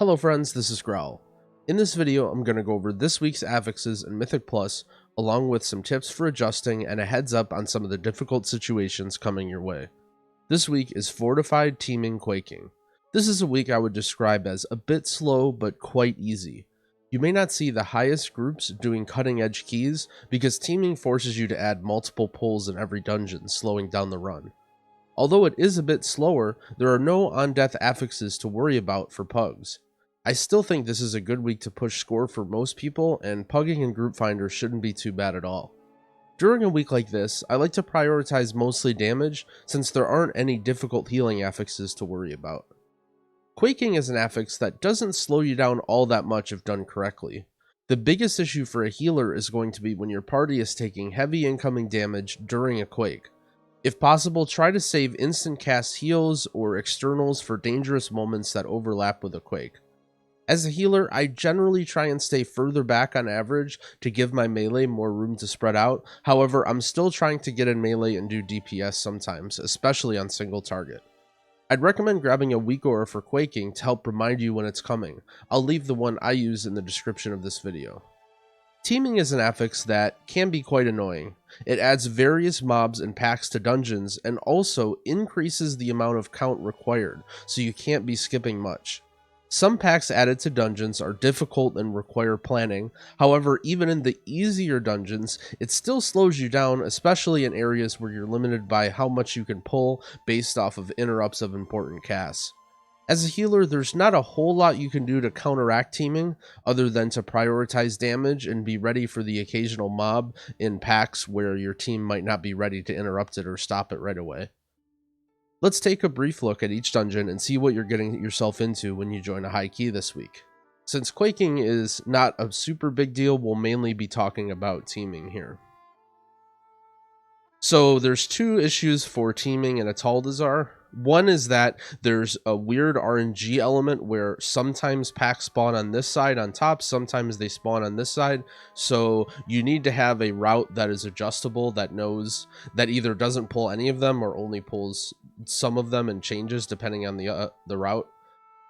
Hello friends, this is Growl. In this video, I'm going to go over this week's affixes in Mythic Plus, along with some tips for adjusting and a heads up on some of the difficult situations coming your way. This week is Fortified, Teeming, Quaking. This is a week I would describe as a bit slow but quite easy. You may not see the highest groups doing cutting edge keys because Teeming forces you to add multiple pulls in every dungeon, slowing down the run. Although it is a bit slower, there are no on-death affixes to worry about for pugs. I still think this is a good week to push score for most people, and pugging and group finder shouldn't be too bad at all. During a week like this, I like to prioritize mostly damage since there aren't any difficult healing affixes to worry about. Quaking is an affix that doesn't slow you down all that much if done correctly. The biggest issue for a healer is going to be when your party is taking heavy incoming damage during a quake. If possible, try to save instant cast heals or externals for dangerous moments that overlap with a quake. As a healer, I generally try and stay further back on average to give my melee more room to spread out. However, I'm still trying to get in melee and do DPS sometimes, especially on single target. I'd recommend grabbing a weak aura for Quaking to help remind you when it's coming. I'll leave the one I use in the description of this video. Teeming is an affix that can be quite annoying. It adds various mobs and packs to dungeons and also increases the amount of count required, so you can't be skipping much. Some packs added to dungeons are difficult and require planning. However, even in the easier dungeons, it still slows you down, especially in areas where you're limited by how much you can pull based off of interrupts of important casts. As a healer, there's not a whole lot you can do to counteract teeming, other than to prioritize damage and be ready for the occasional mob in packs where your team might not be ready to interrupt it or stop it right away. Let's take a brief look at each dungeon and see what you're getting yourself into when you join a high key this week. Since Quaking is not a super big deal, we'll mainly be talking about teeming here. So there's two issues for teeming in a Toldagor. One is that there's a weird RNG element where sometimes packs spawn on this side on top, sometimes they spawn on this side. So you need to have a route that is adjustable, that knows that either doesn't pull any of them or only pulls some of them and changes depending on the route,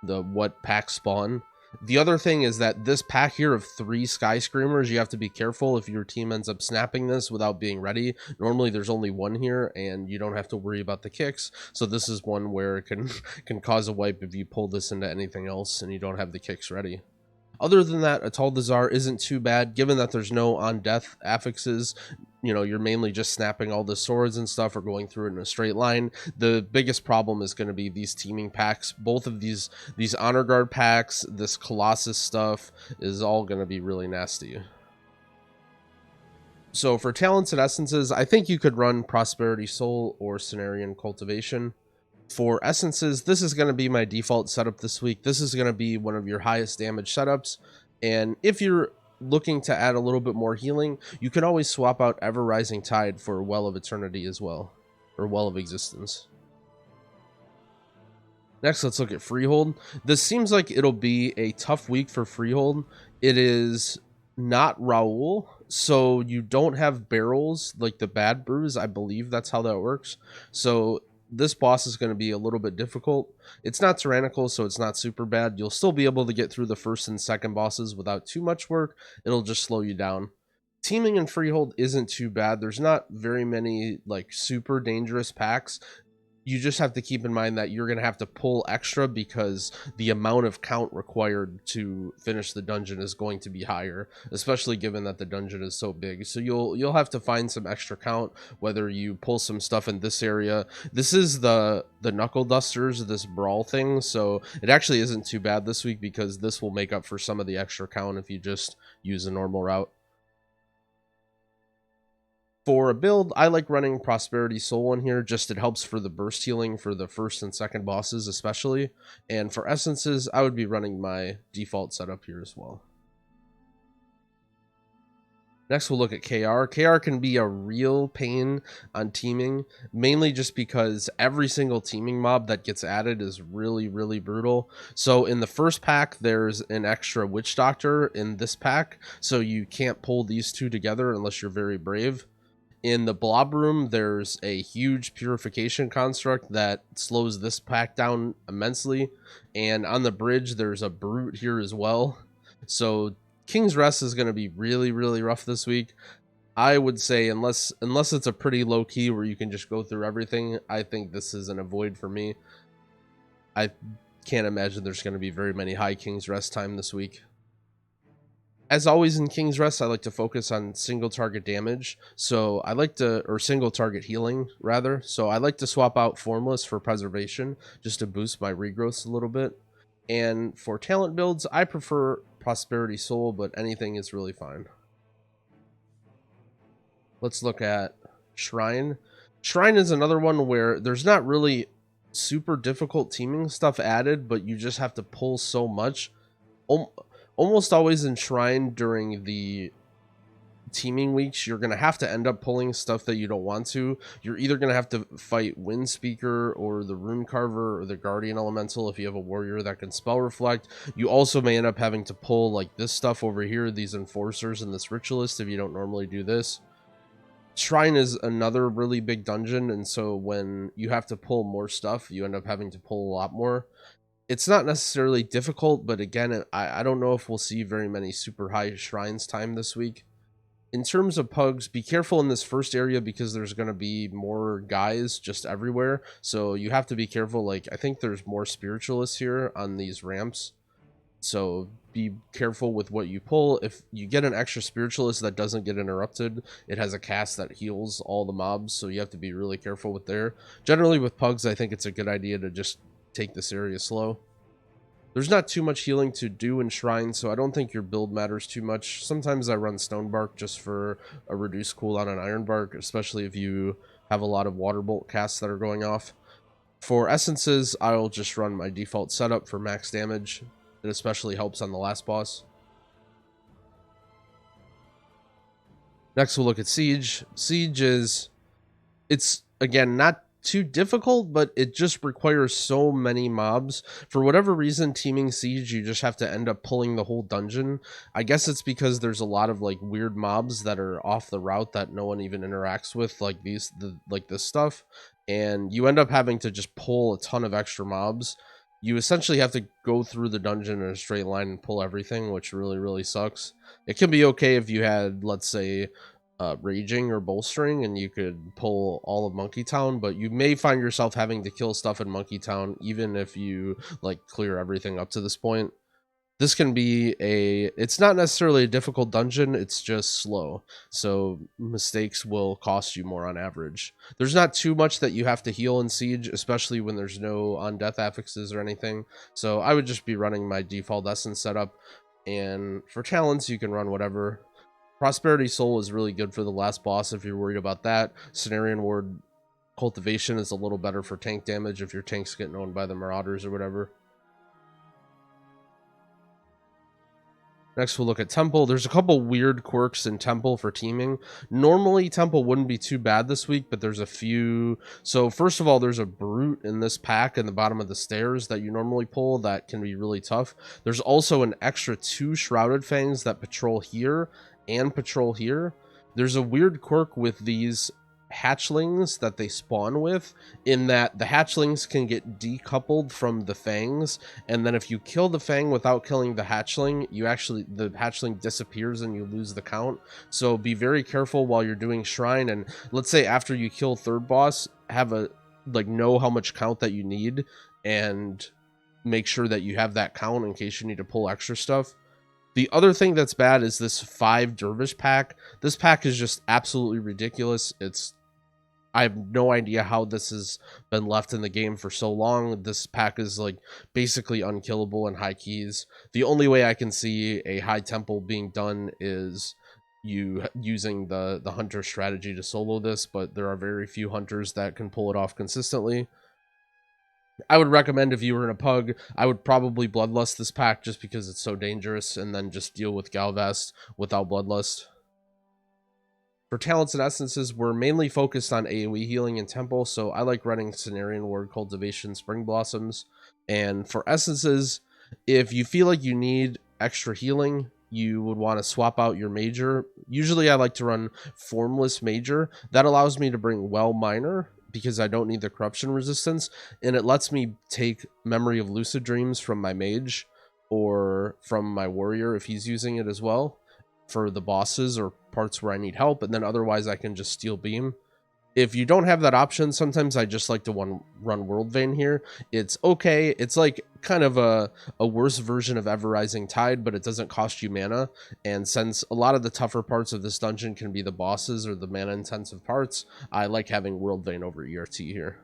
what pack spawn. The other thing is that this pack here of 3 Sky Screamers, you have to be careful if your team ends up snapping this without being ready. Normally there's only one here and you don't have to worry about the kicks. So this is one where it can cause a wipe if you pull this into anything else and you don't have the kicks ready. Other than that, a Toldagor isn't too bad, given that there's no on-death affixes. You know, you're mainly just snapping all the swords and stuff or going through it in a straight line. The biggest problem is going to be these teeming packs. Both of these honor guard packs, this Colossus stuff is all going to be really nasty. So for talents and essences, I think you could run Prosperity Soul or Cenarian Cultivation. For essences, this is going to be my default setup this week. This is going to be one of your highest damage setups. And if you're looking to add a little bit more healing, you can always swap out Ever Rising Tide for Well of Eternity as well, or Well of Existence. Next, let's look at Freehold. This seems like it'll be a tough week for Freehold. It is not Raoul, so you don't have barrels like the Bad Brews. I believe that's how that works. So this boss is going to be a little bit difficult. It's not tyrannical, so it's not super bad. You'll still be able to get through the first and second bosses without too much work. It'll just slow you down. Teeming and Freehold isn't too bad. There's not very many like super dangerous packs. You just have to keep in mind that you're going to have to pull extra because the amount of count required to finish the dungeon is going to be higher, especially given that the dungeon is so big. So you'll have to find some extra count, whether you pull some stuff in this area. This is the Knuckle Dusters, this brawl thing, so it actually isn't too bad this week because this will make up for some of the extra count if you just use a normal route. For a build, I like running Prosperity Soul in here, just it helps for the burst healing for the first and second bosses especially. And for essences, I would be running my default setup here as well. Next, we'll look at KR. KR can be a real pain on teeming, mainly just because every single teeming mob that gets added is really, really brutal. So in the first pack, there's an extra Witch Doctor in this pack, so you can't pull these two together unless you're very brave. In the blob room, there's a huge purification construct that slows this pack down immensely. And on the bridge, there's a brute here as well. So King's Rest is going to be really, really rough this week. I would say unless it's a pretty low key where you can just go through everything, I think this is an avoid for me. I can't imagine there's going to be very many high King's Rest time this week. As always in King's Rest, I like to focus on single target damage. So I like to, or single target healing rather. So I like to swap out Formless for Preservation just to boost my regrowths a little bit. And for talent builds, I prefer Prosperity Soul, but anything is really fine. Let's look at Shrine. Shrine is another one where there's not really super difficult teaming stuff added, but you just have to pull so much. Almost always in Shrine during the teaming weeks, you're going to have to end up pulling stuff that you don't want to. You're either going to have to fight Wind Speaker or the Rune Carver or the Guardian Elemental if you have a warrior that can spell reflect. You also may end up having to pull like this stuff over here, these enforcers and this ritualist if you don't normally do this. Shrine is another really big dungeon, and so when you have to pull more stuff, you end up having to pull a lot more. It's not necessarily difficult, but again, I don't know if we'll see very many super high shrines time this week. In terms of pugs, be careful in this first area because there's going to be more guys just everywhere. So you have to be careful. Like, I think there's more spiritualists here on these ramps. So be careful with what you pull. If you get an extra spiritualist that doesn't get interrupted, it has a cast that heals all the mobs. So you have to be really careful with there. Generally with pugs, I think it's a good idea to just take this area slow. There's not too much healing to do in Shrine, so I don't think your build matters too much. Sometimes I run Stonebark just for a reduced cooldown on Ironbark, especially if you have a lot of Water Bolt casts that are going off. For Essences, I'll just run my default setup for max damage. It especially helps on the last boss. Next we'll look at Siege. Siege is... it's, again, not too difficult, but it just requires so many mobs. For whatever reason, teaming Siege, you just have to end up pulling the whole dungeon. I guess it's because there's a lot of like weird mobs that are off the route that no one even interacts with, like this stuff, and you end up having to just pull a ton of extra mobs. You essentially have to go through the dungeon in a straight line and pull everything, which really sucks. It can be okay if you had, let's say, raging or bolstering and you could pull all of Monkey Town, but you may find yourself having to kill stuff in Monkey Town even if you like clear everything up to this point. This can be it's not necessarily a difficult dungeon, it's just slow, so mistakes will cost you more on average. There's not too much that you have to heal in Siege, especially when there's no on-death affixes or anything, so I would just be running my default Essence setup, and for talents you can run whatever. Prosperity Soul is really good for the last boss if you're worried about that. Cenarian Ward Cultivation is a little better for tank damage if your tanks get owned by the Marauders or whatever. Next we'll look at Temple. There's a couple weird quirks in Temple for teaming. Normally Temple wouldn't be too bad this week, but there's a few. So first of all, there's a brute in this pack in the bottom of the stairs that you normally pull that can be really tough. There's also an extra 2 Shrouded Fangs that patrol here and patrol here. There's a weird quirk with these hatchlings that they spawn with, in that the hatchlings can get decoupled from the fangs, and then if you kill the fang without killing the hatchling, the hatchling disappears and you lose the count. So be very careful while you're doing Shrine, and let's say after you kill third boss, know how much count that you need and make sure that you have that count in case you need to pull extra stuff. The other thing that's bad is this 5 Dervish pack. This pack is just absolutely ridiculous. I have no idea how this has been left in the game for so long. This pack is like basically unkillable in high keys. The only way I can see a high temple being done is you using the hunter strategy to solo this, but there are very few hunters that can pull it off consistently. I would recommend if you were in a pug, I would probably Bloodlust this pack just because it's so dangerous, and then just deal with Galvest without Bloodlust. For talents and essences, we're mainly focused on AoE healing in Temple, so I like running Cenarian Ward Cultivation Spring Blossoms. And for essences, if you feel like you need extra healing, you would want to swap out your major Usually I like to run Formless Major. That allows me to bring Well Minor because I don't need the corruption resistance, and it lets me take Memory of Lucid Dreams from my mage or from my warrior if he's using it as well for the bosses or parts where I need help, and then otherwise I can just Steel Beam. If you don't have that option, sometimes I just like to run World Vein here. It's okay. It's like kind of a worse version of Ever-Rising Tide, but it doesn't cost you mana. And since a lot of the tougher parts of this dungeon can be the bosses or the mana-intensive parts, I like having World Vein over ERT here.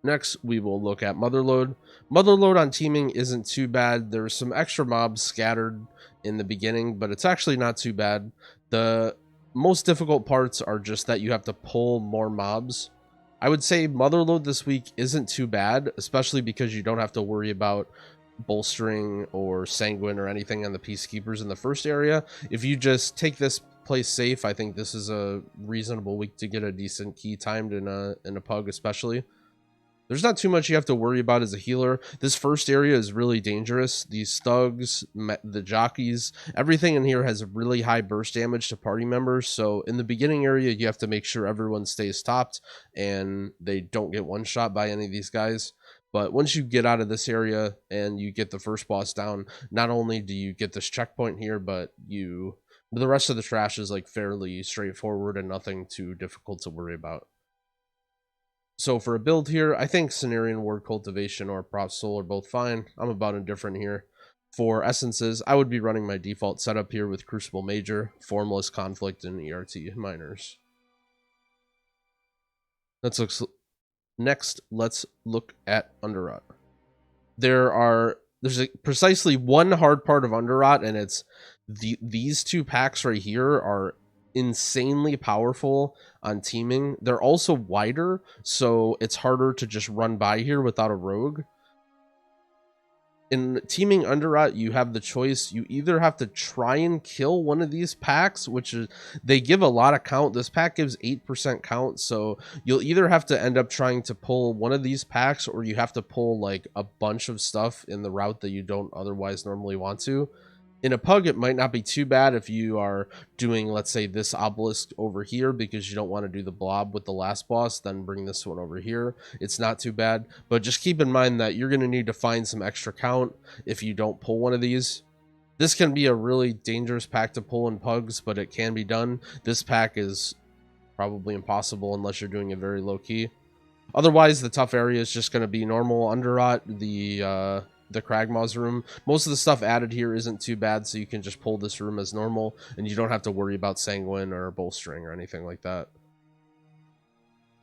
Next, we will look at Motherlode. Motherlode on Teeming isn't too bad. There's some extra mobs scattered in the beginning, but it's actually not too bad. The most difficult parts are just that you have to pull more mobs. I would say Motherlode this week isn't too bad, especially because you don't have to worry about bolstering or sanguine or anything on the peacekeepers in the first area. If you just take this place safe, I think this is a reasonable week to get a decent key timed in a pug especially. There's not too much you have to worry about as a healer. This first area is really dangerous. These thugs, the jockeys, everything in here has really high burst damage to party members. So in the beginning area, you have to make sure everyone stays topped and they don't get one shot by any of these guys. But once you get out of this area and you get the first boss down, not only do you get this checkpoint here, but the rest of the trash is like fairly straightforward and nothing too difficult to worry about. So for a build here, I think Cenarian Ward Cultivation or Prop Soul are both fine. I'm about indifferent here. For essences, I would be running my default setup here with Crucible Major, Formless Conflict, and ERT Miners. Next, let's look at Underrot. There's precisely one hard part of Underrot, and it's these two packs right here are insanely powerful on Teeming. They're also wider, so it's harder to just run by here without a rogue. In Teeming Underrot, you have the choice. You either have to try and kill one of these packs, which is, they give a lot of count. This pack gives 8% count, so you'll either have to end up trying to pull one of these packs, or you have to pull like a bunch of stuff in the route that you don't otherwise normally want to. In a pug, it might not be too bad if you are doing, let's say, this obelisk over here because you don't want to do the blob with the last boss, then bring this one over here. It's not too bad, but just keep in mind that you're going to need to find some extra count if you don't pull one of these. This can be a really dangerous pack to pull in pugs, but it can be done. This pack is probably impossible unless you're doing it very low key. Otherwise, the tough area is just going to be normal Underrot, the Kragmaw's room. Most of the stuff added here isn't too bad, so you can just pull this room as normal, and you don't have to worry about sanguine or bolstering or anything like that.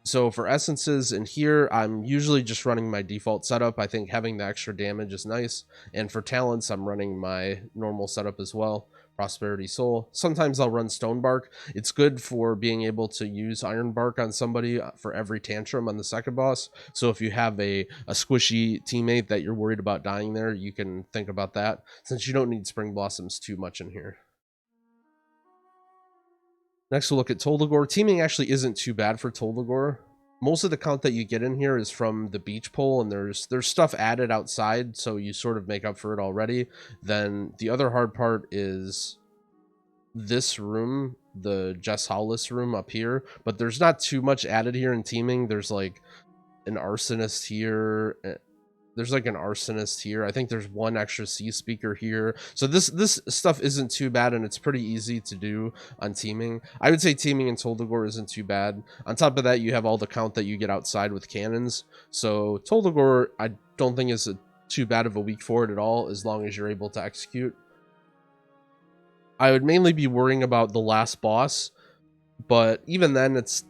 So for essences in here, I'm usually just running my default setup. I think having the extra damage is nice. And for talents, I'm running my normal setup as well. Prosperity Soul. Sometimes I'll run Stonebark. It's good for being able to use Ironbark on somebody for every tantrum on the second boss. So if you have a squishy teammate that you're worried about dying there, you can think about that, since you don't need Spring Blossoms too much in here. Next, we'll look at Toldagor. Teeming actually isn't too bad for Toldagor. Most of the count that you get in here is from the beach pole, and there's stuff added outside, so you sort of make up for it already. Then the other hard part is this room, the Jess Howless room up here, but there's not too much added here in Teeming. There's like an arsonist here. There's like an arsonist here. I think there's one extra sea speaker here. So this stuff isn't too bad, and it's pretty easy to do on Teeming. I would say Teeming and Toldagor isn't too bad. On top of that, you have all the count that you get outside with cannons. So Toldagor, I don't think is too bad of a week for it at all, as long as you're able to execute. I would mainly be worrying about the last boss, but even then, it's,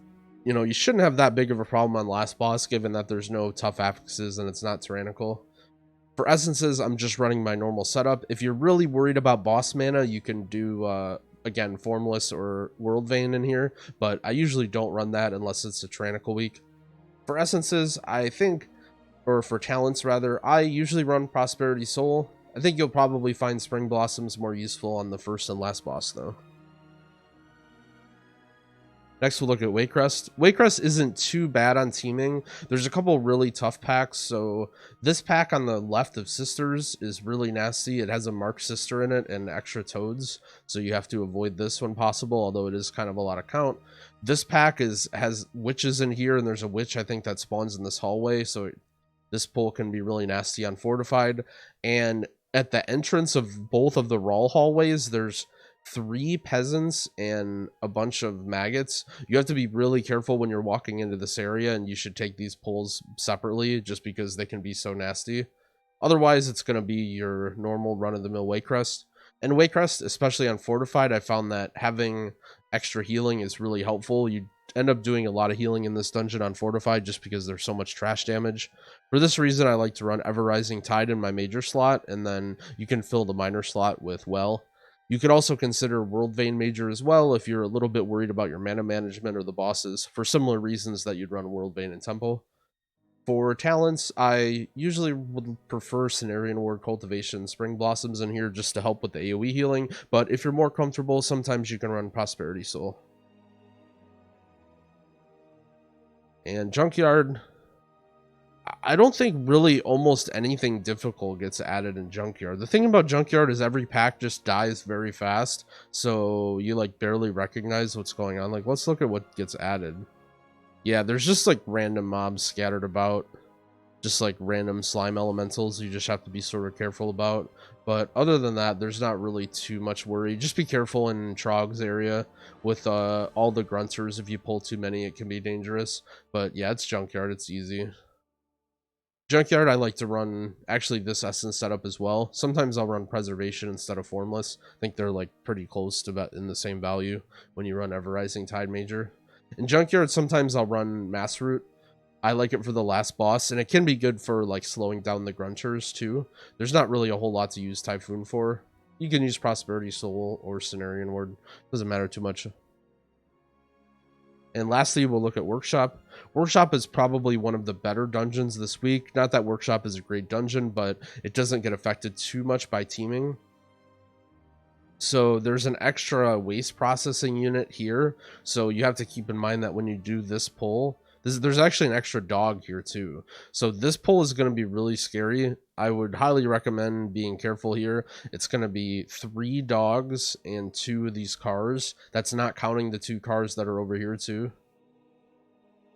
you know, you shouldn't have that big of a problem on last boss, given that there's no tough affixes and it's not tyrannical. For essences, I'm just running my normal setup. If you're really worried about boss mana, you can do, again, Formless or World Vein in here, but I usually don't run that unless it's a tyrannical week. For essences, I think, or for talents rather, I usually run Prosperity Soul. I think you'll probably find Spring Blossoms more useful on the first and last boss, though. Next, we'll look at Waycrest. Waycrest isn't too bad on teaming. There's a couple really tough packs. So this pack on the left of Sisters is really nasty. It has a Marked Sister in it and extra toads, so you have to avoid this when possible, although it is kind of a lot of count. This pack has witches in here, and there's a witch, I think, that spawns in this hallway, so this pull can be really nasty on Fortified. And at the entrance of both of the Raw hallways, there's 3 peasants and a bunch of maggots. You have to be really careful when you're walking into this area, and you should take these pulls separately just because they can be so nasty. Otherwise, it's going to be your normal run-of-the-mill Waycrest. And Waycrest, especially on Fortified, I found that having extra healing is really helpful. You end up doing a lot of healing in this dungeon on Fortified just because there's so much trash damage. For this reason, I like to run Ever-Rising Tide in my major slot, and then you can fill the minor slot with Well. You could also consider World Vein Major as well if you're a little bit worried about your mana management or the bosses, for similar reasons that you'd run World Vein and Tempo. For talents, I usually would prefer Cenarian Ward, Cultivation, Spring Blossoms in here just to help with the AoE healing, but if you're more comfortable, sometimes you can run Prosperity Soul. And Junkyard, I don't think really almost anything difficult gets added in Junkyard. The thing about Junkyard is every pack just dies very fast, so you like barely recognize what's going on. Like, let's look at what gets added. Yeah, there's just like random mobs scattered about, just like random slime elementals you just have to be sort of careful about. But other than that, there's not really too much worry. Just be careful in Trog's area with all the grunters. If you pull too many, it can be dangerous. But yeah, it's Junkyard, it's easy. Junkyard, I like to run actually this essence setup as well. Sometimes I'll run Preservation instead of Formless. I think they're like pretty close to about in the same value when you run Ever-Rising Tide Major. In Junkyard, sometimes I'll run Mass Root. I like it for the last boss, and it can be good for like slowing down the grunters too. There's not really a whole lot to use Typhoon for. You can use Prosperity Soul or Cenarian Ward. Doesn't matter too much. And lastly, we'll look at Workshop. Workshop is probably one of the better dungeons this week. Not that Workshop is a great dungeon, but it doesn't get affected too much by teaming. So there's an extra waste processing unit here. So you have to keep in mind that when you do this pull, there's actually an extra dog here too. So this pull is going to be really scary. I would highly recommend being careful here. It's going to be 3 dogs and 2 of these cars. That's not counting the 2 cars that are over here too.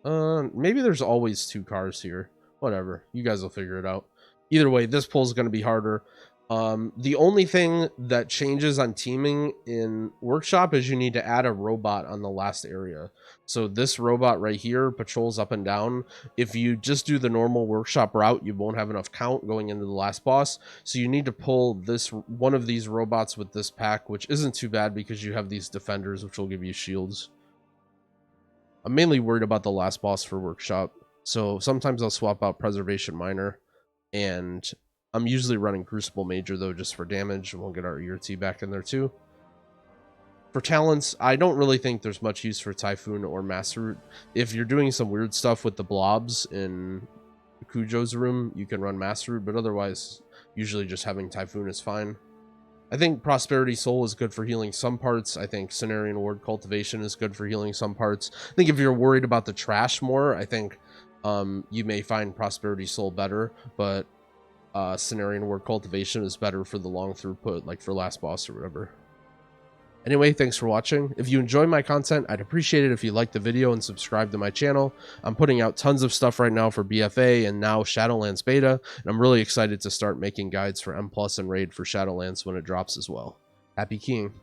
Maybe there's always 2 cars here. Whatever. You guys will figure it out. Either way, this pull is going to be harder. The only thing that changes on teaming in Workshop is you need to add a robot on the last area. So this robot right here patrols up and down. If you just do the normal Workshop route, you won't have enough count going into the last boss. So you need to pull this one of these robots with this pack, which isn't too bad because you have these defenders, which will give you shields. I'm mainly worried about the last boss for Workshop. So sometimes I'll swap out Preservation Minor, and I'm usually running Crucible Major though, just for damage, and we'll get our ERT back in there too. For talents, I don't really think there's much use for Typhoon or Mass Root. If you're doing some weird stuff with the blobs in Cujo's room, you can run Mass Root, but otherwise, usually just having Typhoon is fine. I think Prosperity Soul is good for healing some parts. I think Cenarian Ward Cultivation is good for healing some parts. I think if you're worried about the trash more, I think you may find Prosperity Soul better, but Cenarian Ward Cultivation is better for the long throughput, like for last boss or whatever. Anyway, thanks for watching. If you enjoy my content, I'd appreciate it if you like the video and subscribe to my channel. I'm putting out tons of stuff right now for BFA and now Shadowlands beta, and I'm really excited to start making guides for M+ and Raid for Shadowlands when it drops as well. Happy keying.